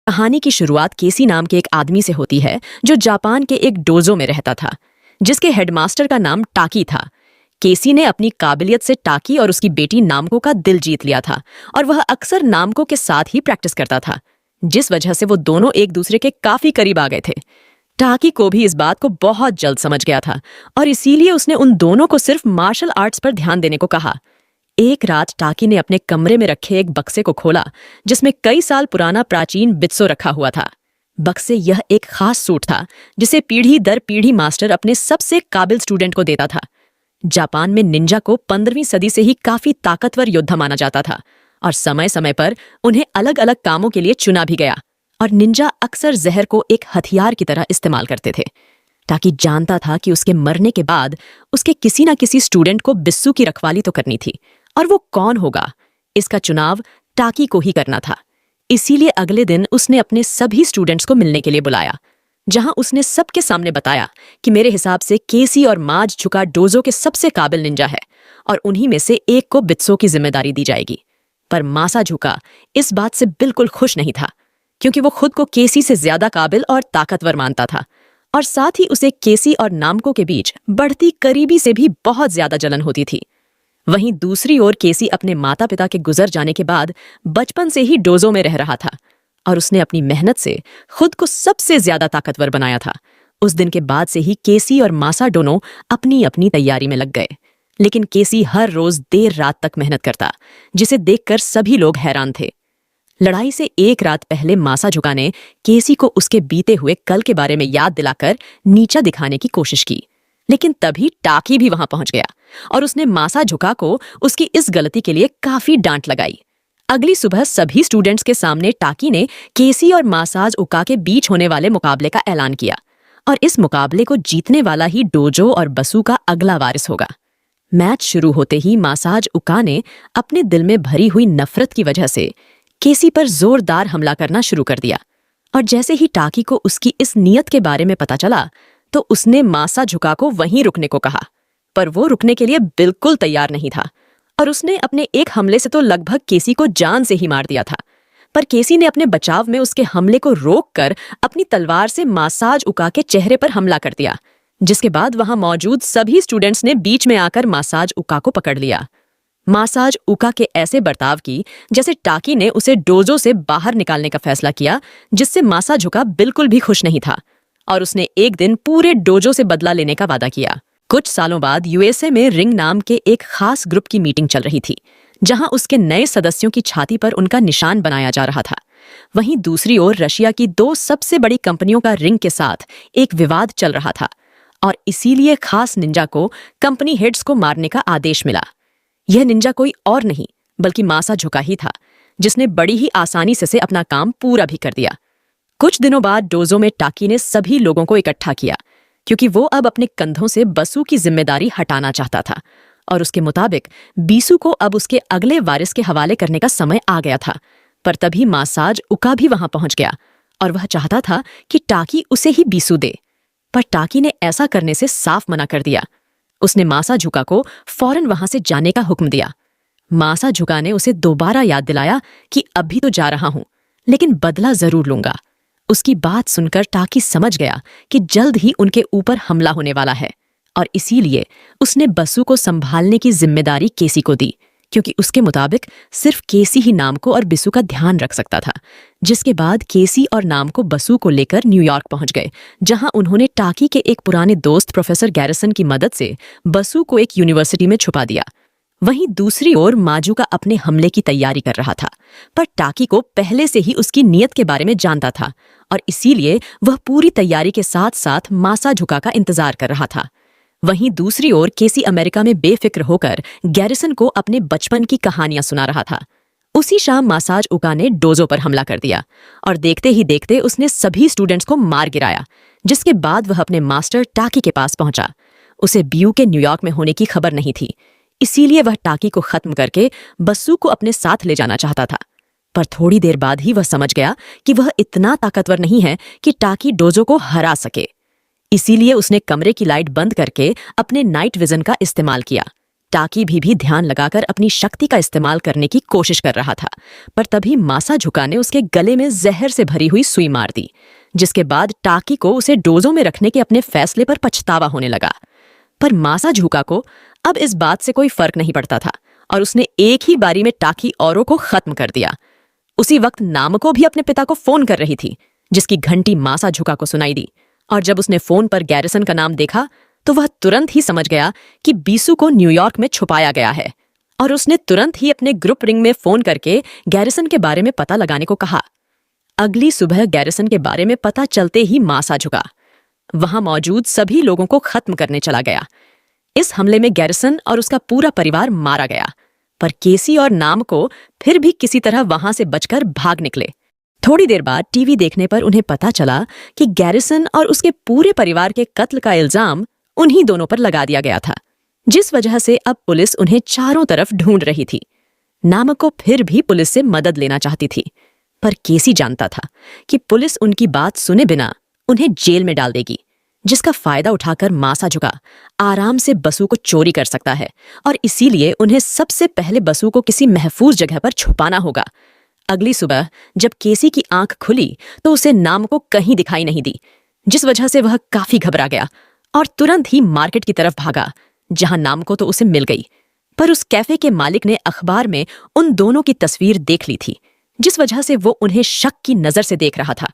कहानी की शुरुआत केसी नाम के एक आदमी से होती है जो जापान के एक डोजो में रहता था, जिसके हेडमास्टर का नाम टाकी था। केसी ने अपनी काबिलियत से टाकी और उसकी बेटी नामको का दिल जीत लिया था और वह अक्सर नामको के साथ ही प्रैक्टिस करता था, जिस वजह से वो दोनों एक दूसरे के काफी करीब आ गए थे। टाकी को भी इस बात को बहुत जल्द समझ गया था और इसीलिए उसने उन दोनों को सिर्फ मार्शल आर्ट्स पर ध्यान देने को कहा। एक रात टाकी ने अपने कमरे में रखे एक बक्से को खोला जिसमें कई साल पुराना प्राचीन बित्सो रखा हुआ था। बक्से यह एक खास सूट था जिसे पीढ़ी दर पीढ़ी मास्टर अपने सबसे काबिल स्टूडेंट को देता था। जापान में निंजा को 15वीं सदी से ही काफी ताकतवर योद्धा माना जाता था और समय समय पर उन्हें अलग अलग कामों के लिए चुना भी गया और निंजा अक्सर जहर को एक हथियार की तरह इस्तेमाल करते थे। टाकी जानता था कि उसके मरने के बाद उसके किसी न किसी स्टूडेंट को बिस्सू की रखवाली तो करनी थी, और वो कौन होगा इसका चुनाव टाकी को ही करना था। इसीलिए अगले दिन उसने अपने सभी स्टूडेंट्स को मिलने के लिए बुलाया, जहां उसने सबके सामने बताया कि मेरे हिसाब से केसी और माज़ुका डोजो के सबसे काबिल निंजा है और उन्हीं में से एक को बित्सो की जिम्मेदारी दी जाएगी। पर माज़ुका इस बात से बिल्कुल खुश नहीं था, क्योंकि वो खुद को केसी से ज्यादा काबिल और ताकतवर मानता था और साथ ही उसे केसी और नामको के बीच बढ़ती करीबी से भी बहुत ज्यादा जलन होती थी। वहीं दूसरी ओर केसी अपने माता पिता के गुजर जाने के बाद बचपन से ही डोजो में रह रहा था और उसने अपनी मेहनत से खुद को सबसे ज्यादा ताकतवर बनाया था। उस दिन के बाद से ही केसी और मासा दोनों अपनी अपनी तैयारी में लग गए, लेकिन केसी हर रोज देर रात तक मेहनत करता, जिसे देखकर सभी लोग हैरान थे। लड़ाई से एक रात पहले माज़ुका ने केसी को उसके बीते हुए कल के बारे में याद दिलाकर नीचा दिखाने की कोशिश की, लेकिन तभी टाकी भी वहां पहुंच गया और उसने माज़ुका को उसकी इस गलती के लिए काफी डांट लगाई। अगली सुबह सभी स्टूडेंट्स के सामने टाकी ने केसी और माज़ुका के बीच होने वाले मुकाबले का ऐलान किया और इस मुकाबले को जीतने वाला ही डोजो और बसु का अगला वारिस होगा। मैच शुरू होते ही माज़ुका ने अपने दिल में भरी हुई नफरत की वजह से केसी पर जोरदार हमला करना शुरू कर दिया और जैसे ही टाकी को उसकी इस नीयत के बारे में पता चला तो उसने माज़ुका को वहीं रुकने को कहा, पर वो रुकने के लिए बिल्कुल तैयार नहीं था और उसने अपने एक हमले से तो लगभग केसी को जान से ही मार दिया था। पर केसी ने अपने बचाव में उसके हमले को रोककर अपनी तलवार से माज़ुका के चेहरे पर हमला कर दिया, जिसके बाद वहां मौजूद सभी स्टूडेंट्स ने बीच में आकर माज़ुका को पकड़ लिया। माज़ुका के ऐसे बर्ताव की जैसे टाकी ने उसे डोजो से बाहर निकालने का फैसला किया, जिससे माज़ुका बिल्कुल भी खुश नहीं था और उसने एक दिन पूरे डोजो से बदला लेने का वादा किया। कुछ सालों बाद यूएसए में रिंग नाम के एक खास ग्रुप की मीटिंग चल रही थी, जहां उसके नए सदस्यों की छाती पर उनका निशान बनाया जा रहा था। वहीं दूसरी ओर रशिया की दो सबसे बड़ी कंपनियों का रिंग के साथ एक विवाद चल रहा था और इसीलिए खास निंजा को कंपनी हेड्स को मारने का आदेश मिला। यह निंजा कोई और नहीं बल्कि माज़ुका ही था, जिसने बड़ी ही आसानी से अपना काम पूरा भी कर दिया। कुछ दिनों बाद डोजो में टाकी ने सभी लोगों को इकट्ठा किया, क्योंकि वो अब अपने कंधों से बसु की जिम्मेदारी हटाना चाहता था और उसके मुताबिक बीसू को अब उसके अगले वारिस के हवाले करने का समय आ गया था। पर तभी माज़ुका भी वहां पहुंच गया और वह चाहता था कि टाकी उसे ही बीसू दे, पर टाकी ने ऐसा करने से साफ मना कर दिया। उसने माज़ुका को फौरन वहां से जाने का हुक्म दिया। माज़ुका ने उसे दोबारा याद दिलाया कि अभी तो जा रहा हूं, लेकिन बदला जरूर लूंगा। उसकी बात सुनकर टाकी समझ गया कि जल्द ही उनके ऊपर हमला होने वाला है और इसीलिए उसने बसु को संभालने की जिम्मेदारी केसी को दी, क्योंकि उसके मुताबिक सिर्फ केसी ही नामको और बिसु का ध्यान रख सकता था। जिसके बाद केसी और नामको बसु को लेकर न्यूयॉर्क पहुंच गए, जहां उन्होंने टाकी के एक पुराने दोस्त प्रोफेसर गैरिसन की मदद से बसु को एक यूनिवर्सिटी में छुपा दिया। वहीं दूसरी ओर माज़ुका अपने हमले की तैयारी कर रहा था, पर टाकी को पहले से ही उसकी नीयत के बारे में जानता था और इसीलिए वह पूरी तैयारी के साथ साथ माज़ुका का इंतजार कर रहा था। वहीं दूसरी ओर केसी अमेरिका में बेफिक्र होकर गैरिसन को अपने बचपन की कहानियां सुना रहा था। उसी शाम माज़ुका ने डोजो पर हमला कर दिया और देखते ही देखते उसने सभी स्टूडेंट्स को मार गिराया, जिसके बाद वह अपने मास्टर टाकी के पास पहुंचा। उसे बीयू के न्यूयॉर्क में होने की खबर नहीं थी, इसीलिए वह टाकी को खत्म करके बसु को अपने साथ ले जाना चाहता था। पर थोड़ी देर बाद ही वह समझ गया कि वह इतना ताकतवर नहीं है कि टाकी डोजो को हरा सके। इसीलिए उसने कमरे की लाइट बंद करके अपने नाइट विजन का इस्तेमाल किया, टाकी भी ध्यान लगाकर अपनी शक्ति का इस्तेमाल करने की कोशिश कर रहा था, पर तभी मासाझुका ने उसके गले में जहर से भरी हुई सुई मार दी, जिसके बाद टाकी को उसे डोजो में रखने के अपने फैसले पर पछतावा होने लगा। पर मासाझुका को अब इस बात से कोई फर्क नहीं पड़ता था और उसने एक ही बारी में टाकी औरों को खत्म कर दिया। उसी वक्त नामको भी अपने पिता को फोन कर रही थी, जिसकी घंटी मासाझुका को सुनाई दी, और जब उसने फोन पर गैरिसन का नाम देखा तो वह तुरंत ही समझ गया कि बीसू को न्यूयॉर्क में छुपाया गया है, और उसने तुरंत ही अपने ग्रुप रिंग में फोन करके गैरिसन के बारे में पता लगाने को कहा। अगली सुबह गैरिसन के बारे में पता चलते ही मासाझुका वहां मौजूद सभी लोगों को खत्म करने चला गया। इस हमले में गैरिसन और उसका पूरा परिवार मारा गया, पर केसी और नामको फिर भी किसी तरह वहां से बचकर भाग निकले। थोड़ी देर बाद टीवी देखने पर उन्हें पता चला कि गैरिसन और उसके पूरे परिवार के कत्ल का इल्जाम उन्हीं दोनों पर लगा दिया गया था, जिस वजह से अब पुलिस उन्हें चारों तरफ ढूंढ रही थी। नामको फिर भी पुलिस से मदद लेना चाहती थी, पर केसी जानता था कि पुलिस उनकी बात सुने बिना उन्हें जेल में डाल देगी, जिसका फायदा उठाकर मासाझुका आराम से बसु को चोरी कर सकता है, और इसीलिए उन्हें सबसे पहले बसु को किसी महफूज जगह पर छुपाना होगा। अगली सुबह जब केसी की आंख खुली तो उसे नामको कहीं दिखाई नहीं दी, जिस वजह से वह काफी घबरा गया और तुरंत ही मार्केट की तरफ भागा, जहां नामको तो उसे मिल गई। पर उस कैफे के मालिक ने अखबार में उन दोनों की तस्वीर देख ली थी, जिस वजह से वो उन्हें शक की नजर से देख रहा था।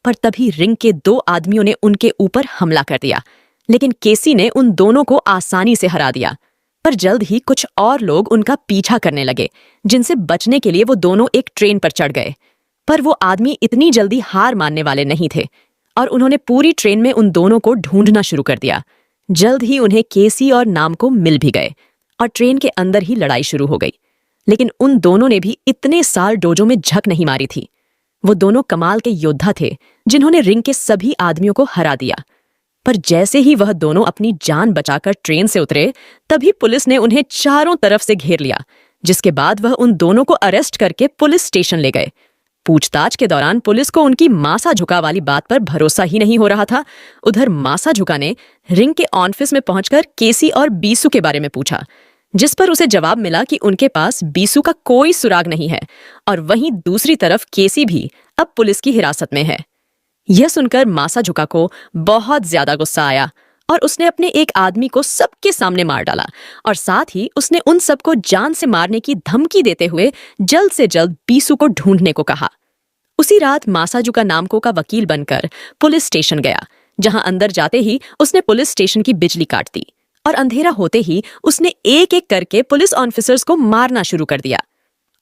पर तभी रिंग के 2 आदमियों ने उनके ऊपर हमला कर दिया, लेकिन केसी ने उन दोनों को आसानी से हरा दिया। पर जल्द ही कुछ और लोग उनका पीछा करने लगे, जिनसे बचने के लिए वो दोनों एक ट्रेन पर चढ़ गए। पर वो आदमी इतनी जल्दी हार मानने वाले नहीं थे, और उन्होंने पूरी ट्रेन में उन दोनों को ढूंढना शुरू कर दिया। जल्द ही उन्हें केसी और नामको मिल भी गए, और ट्रेन के अंदर ही लड़ाई शुरू हो गई। लेकिन उन दोनों ने भी इतने साल डोजो में झक नहीं मारी थी। वो दोनों कमाल के योद्धा थे, जिन्होंने रिंग के सभी आदमियों को हरा दिया। पर जैसे ही वह दोनों अपनी जान बचाकर ट्रेन से उतरे, तभी पुलिस ने उन्हें चारों तरफ से घेर लिया, जिसके बाद वह उन दोनों को अरेस्ट करके पुलिस स्टेशन ले गए। पूछताछ के दौरान पुलिस को उनकी मासाझुका वाली बात पर भरोसा ही नहीं हो रहा था। उधर मासाझुका ने रिंग के ऑफिस में पहुंचकर केसी और बीसू के बारे में पूछा, जिस पर उसे जवाब मिला कि उनके पास बीसू का कोई सुराग नहीं है, और वहीं दूसरी तरफ केसी भी अब पुलिस की हिरासत में है। यह सुनकर मासाझुका को बहुत ज्यादा गुस्सा आया, और उसने अपने एक आदमी को सबके सामने मार डाला, और साथ ही उसने उन सबको जान से मारने की धमकी देते हुए जल्द से जल्द बीसू को ढूंढने को कहा। उसी रात मासाझुका नामको का वकील बनकर पुलिस स्टेशन गया, जहां अंदर जाते ही उसने पुलिस स्टेशन की बिजली काट दी, और अंधेरा होते ही उसने एक एक करके पुलिस ऑफिसर्स को मारना शुरू कर दिया।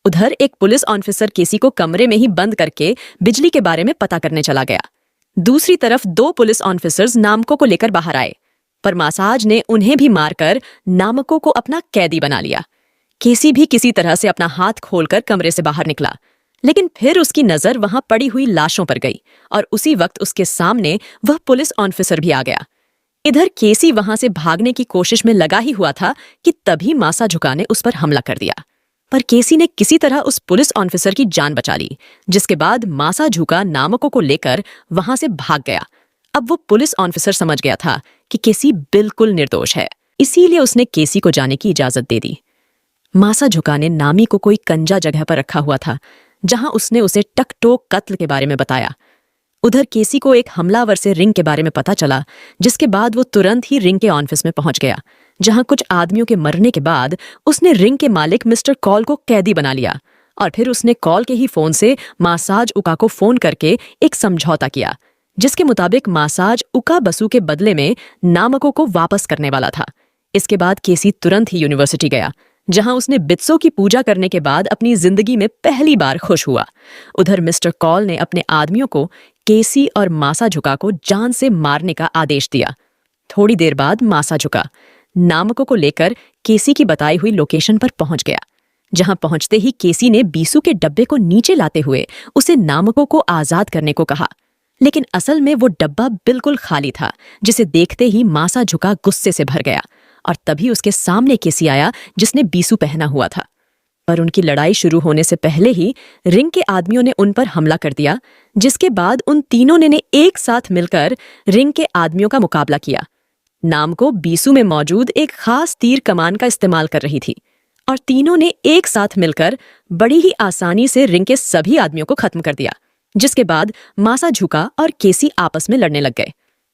उधर एक पुलिस ऑफिसर केसी को कमरे में ही बंद करके बिजली के बारे में पता करने चला गया। दूसरी तरफ 2 पुलिस ऑफिसर्स नामको को लेकर बाहर आए, पर मासाज ने उन्हें भी मारकर नामको को अपना कैदी बना लिया। केसी भी किसी तरह से अपना हाथ खोलकर कमरे से बाहर निकला, लेकिन फिर उसकी नजर वहां पड़ी हुई लाशों पर गई, और उसी वक्त उसके सामने वह पुलिस ऑफिसर भी आ गया। इधर केसी वहां से भागने की कोशिश में लगा ही हुआ था कि तभी मासाझुका ने उस पर हमला कर दिया। पर केसी ने किसी तरह उस पुलिस ऑफिसर की जान बचा ली, जिसके बाद मासाझुका नामको को लेकर वहां से भाग गया। अब वो पुलिस ऑफिसर समझ गया था कि केसी बिल्कुल निर्दोष है, इसीलिए उसने केसी को जाने की इजाजत दे दी। मासाझुका ने नामी को कोई कंजा जगह पर रखा हुआ था, जहां उसने उसे टकटोक कत्ल के बारे में बताया। उधर केसी को एक हमलावर से रिंग के बारे में पता चला, जिसके बाद वो तुरंत ही रिंग के ऑफिस में पहुंच गया, जहां कुछ आदमियों के मरने के बाद उसने रिंग के मालिक मिस्टर कॉल को कैदी बना लिया, और फिर उसने कॉल के ही फोन से मासाज उका को फोन करके एक समझौता किया, जिसके मुताबिक मासाज उका बसु के बदले में नामको को वापस करने वाला था। इसके बाद केसी तुरंत ही यूनिवर्सिटी गया, जहां उसने बित्सो की पूजा करने के बाद अपनी जिंदगी में पहली बार खुश हुआ। उधर मिस्टर कॉल ने अपने आदमियों को केसी और मासाझुका को जान से मारने का आदेश दिया। थोड़ी देर बाद मासाझुका नामको को लेकर केसी की बताई हुई लोकेशन पर पहुंच गया, जहां पहुंचते ही केसी ने बीसू के डब्बे को नीचे लाते हुए उसे नामको को आजाद करने को कहा। लेकिन असल में वो डब्बा बिल्कुल खाली था, जिसे देखते ही मासाझुका गुस्से से भर गया, और तभी उसके सामने केसी आया जिसने बीसू पहना हुआ था। पर उनकी लड़ाई शुरू होने से पहले ही रिंग के आदमियों ने उन पर हमला कर दिया, जिसके बाद उन तीनों ने एक साथ मिलकर रिंग के आदमियों का मुकाबला किया। नामको बीसू में मौजूद एक खास तीर कमान का इस्तेमाल कर रही थी और तीनों ने एक साथ मिलकर बड़ी ही आसानी से रिंग के सभी आदमियों को खत्म कर दिया, जिसके बाद मासाझुका और केसी आपस में लड़ने लग गए।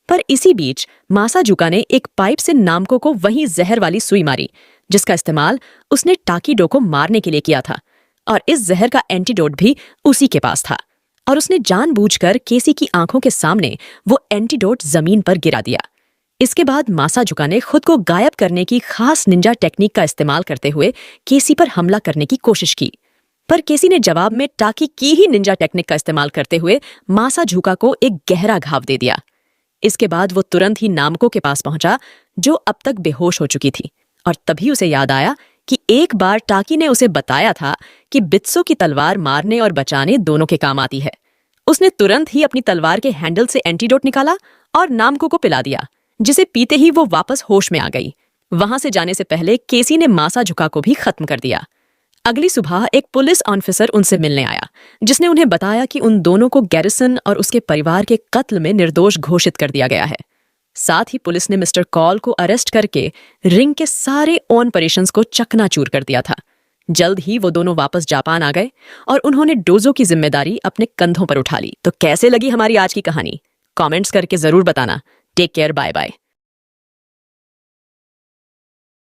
पर इसी बीच मासाझुका ने एक पाइप से नामको को वहीं जहर वाली सुई मारी, जिसका इस्तेमाल उसने टाकीडो को मारने के लिए किया था, और इस जहर का एंटीडोट भी उसी के पास था, और उसने जानबूझकर केसी की आंखों के सामने वो एंटीडोट जमीन पर गिरा दिया। इसके बाद मासाझुका ने खुद को गायब करने की खास निंजा टेक्निक का इस्तेमाल करते हुए केसी पर हमला करने की कोशिश की, पर केसी ने जवाब में टाकी की ही निंजा टेक्निक का इस्तेमाल करते हुए मासाझुका को एक गहरा घाव दे दिया। इसके बाद वो तुरंत ही नामको के पास पहुंचा, जो अब तक बेहोश हो चुकी थी, और तभी उसे याद आया कि एक बार टाकी ने उसे बताया था कि बित्सो की तलवार मारने और बचाने दोनों के काम आती है। उसने तुरंत ही अपनी तलवार के हैंडल से एंटीडोट निकाला और नामको को पिला दिया, जिसे पीते ही वो वापस होश में आ गई। वहां से जाने से पहले केसी ने मासाझुका को भी खत्म कर दिया। अगली सुबह एक पुलिस ऑफिसर उनसे मिलने आया, जिसने उन्हें बताया कि उन दोनों को गैरिसन और उसके परिवार के कत्ल में निर्दोष घोषित कर दिया गया है। साथ ही पुलिस ने मिस्टर कॉल को अरेस्ट करके रिंग के सारे ऑपरेशंस को चकनाचूर कर दिया था। जल्द ही वो दोनों वापस जापान आ गए और उन्होंने डोजो की जिम्मेदारी अपने कंधों पर उठा ली। तो कैसे लगी हमारी आज की कहानी? कमेंट्स करके जरूर बताना। Take care, bye bye.